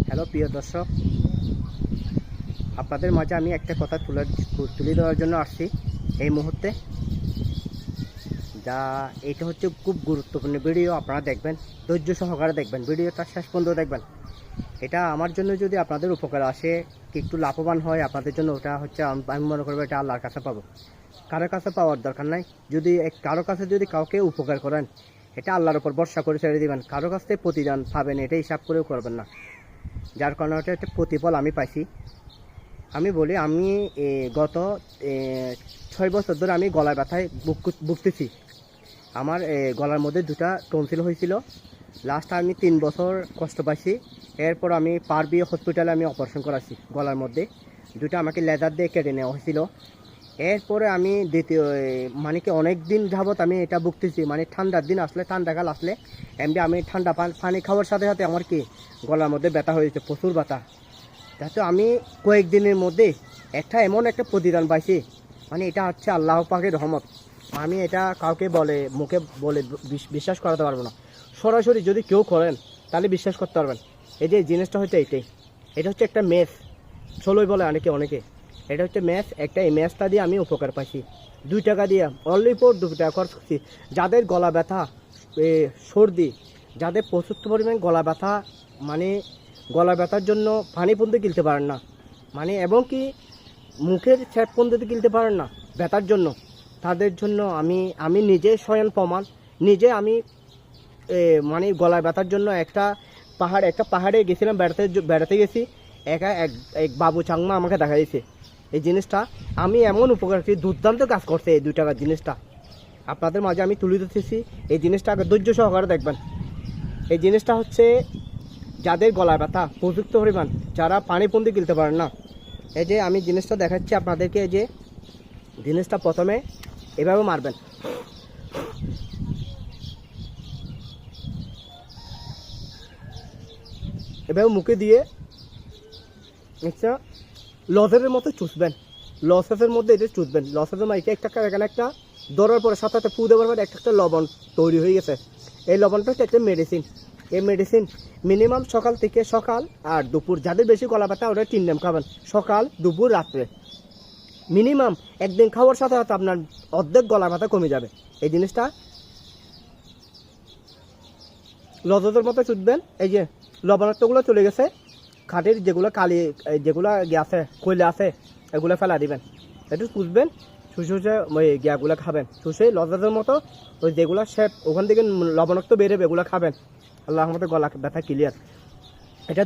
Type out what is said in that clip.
Hello প্রিয় দর্শক, আপনাদের মাঝে আমি একটা কথা তুলে দেওয়ার জন্য আসছি এই মুহূর্তে। এটা হচ্ছে খুব গুরুত্বপূর্ণ ভিডিও। আপনারা দেখবেন, ধৈর্য সহকারে দেখবেন, ভিডিওটা শেষ পর্যন্ত দেখবেন। এটা আমার জন্য যদি আপনাদের উপকার আসে, একটু লাভবান হয় আপনাদের জন্য, ওটা হচ্ছে আমি মনে করবো এটা আল্লাহর কাছে পাবো। কারোর কাছে পাওয়ার দরকার নাই। যদি কারোর কাছে যদি কাউকে উপকার করেন, এটা আল্লাহর উপর ভরসা করে ছেড়ে দিবেন। কারোর কাছ থেকে প্রতিদান পাবেন এটা হিসাব করেও করবেন না, যার কারণে ওটা একটা প্রতিফল আমি পাইছি। আমি বলি, আমি গত 6 বছর ধরে আমি গলার ব্যথায় ভুগতেছি। আমার গলার মধ্যে 2টা টনসিল হয়েছিল। লাস্ট আমি 3 বছর কষ্ট পাইছি। এরপর আমি পারবি হসপিটালে আমি অপারেশন করাছি। গলার মধ্যে 2টা আমাকে লেজার দিয়ে কেটে নেওয়া হয়েছিল। এরপরে আমি মানে কি অনেক দিন যাবৎ আমি এটা ভুগতেছি। মানে ঠান্ডার দিন আসলে, ঠান্ডাকাল আসলে এমনি আমি ঠান্ডা পানি খাওয়ার সাথে সাথে আমার কি গলার মধ্যে ব্যথা হয়েছে, প্রচুর ব্যথা। যাতে আমি কয়েকদিনের মধ্যে এমন একটা প্রতিদান পাইছি, মানে এটা হচ্ছে আল্লাহ পাকের রহমত। আমি এটা কাউকে মুখে বলে বিশ্বাস করাতে পারবো না। সরাসরি যদি কেউ করেন তাহলে বিশ্বাস করতে পারবেন। এই যে জিনিসটা হচ্ছে এটা হচ্ছে একটা মেস, ষোলোই বলে অনেকে। এটা হচ্ছে ম্যাচ। এই ম্যাচটা দিয়ে আমি উপকার পাইছি 2 টাকা দিয়ে, অনলি ফর 2 টাকা খরচ করছি। যাদের গলা ব্যথা, সর্দি, যাদের প্রচুর পরিমাণ গলা ব্যথা, মানে গলা ব্যথার জন্য পানি পর্যন্ত গিলতে পারেন না, মানে এবং কি মুখের ছেপ পর্যন্ত গিলতে পারেন না ব্যথার জন্য, তাদের জন্য আমি নিজে স্বয়ং প্রমাণ। নিজে আমি মানে গলা ব্যথার জন্য একটা পাহাড়ে গেছিলাম, বেড়াতে গেছি। এক বাবু চাংমা আমাকে দেখা দিয়েছে এই জিনিসটা। আমি এমন উপকার করি, দুর্দান্ত কাজ করছে এই 2 টাকার জিনিসটা। আপনাদের মাঝে আমি তুলে দিতেছি এই জিনিসটা, আগে ধৈর্য সহকারে দেখবেন। এই জিনিসটা হচ্ছে যাদের গলা ব্যথা প্রযুক্ত পরিমাণ, যারা পানি পন্দি গিলতে পারেন না। এই যে আমি জিনিসটা দেখাচ্ছি আপনাদেরকে। এই যে জিনিসটা প্রথমে এভাবে মারবেন, এভাবে মুখে দিয়ে একটা লজের মতো চুষবেন। লসেসের মধ্যে এটা চুষবেন। লসেসের মাইকে এখানে একটা ধরার পরে সাথে সাথে ফু দেওয়ার পরে একটা লবণ তৈরি হয়ে গেছে। এই লবণটা হচ্ছে একটা মেডিসিন। এই মেডিসিন মিনিমাম সকাল আর দুপুর, যাদের বেশি গলা ব্যথা ওরা 3 টাইম খাবেন, সকাল, দুপুর, রাত্রে। মিনিমাম একদিন খাওয়ার সাথে সাথে আপনার অর্ধেক গলা ব্যথা কমে যাবে। এই জিনিসটা লজের মতো চুষবেন। এই যে লবণাক্তগুলো চলে গেছে, খাটের যেগুলো যেগুলো আছে, কয়লা আছে, এগুলো ফেলা দিবেন। একটু চুষবেন, শুষে ওই গ্যাগুলো খাবেন। শুষে লজের মতো ওই যেগুলো শেপ ওখান থেকে লবণাক্ত বেরোবে, এগুলো খাবেন। আল্লাহর রহমতে গলা ব্যথা ক্লিয়ার। এটা